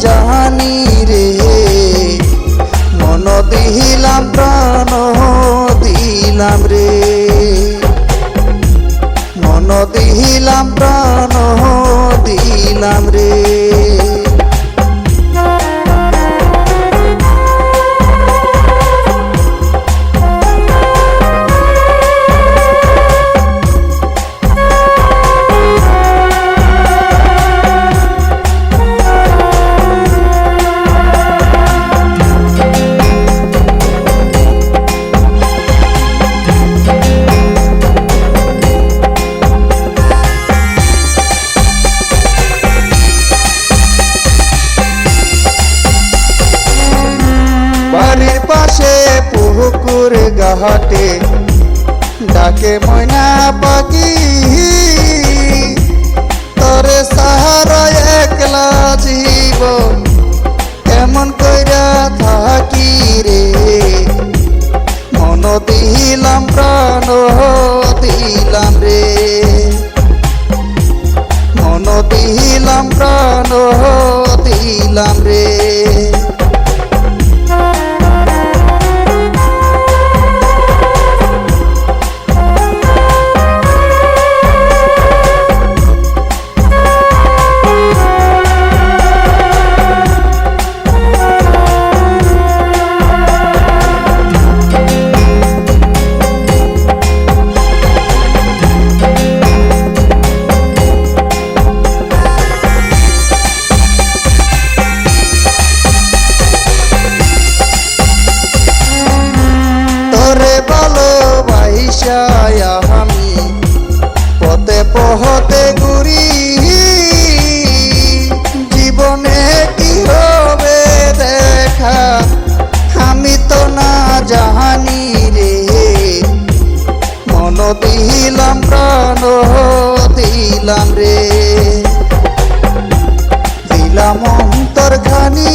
জানি রে, মন দিলাম প্রাণ দিলাম রে, মন দিলাম প্রাণ দিলাম রে। বাড়ির পাশে পুকুর ঘাটে ডাকে ময়না পাখি, তোরে সাহারা একলা জীবন কেমন কইরা থাকি রে, মন দিলাম প্রাণ দিলাম রে, মন দিলাম প্রাণ দিলাম রে। আমি পথে পথে ঘুরি, জীবনে কি হবে দেখা আমি তো না জানি রে, মন দিলাম প্রাণ দিলাম রে, দিলাম অন্তর খানি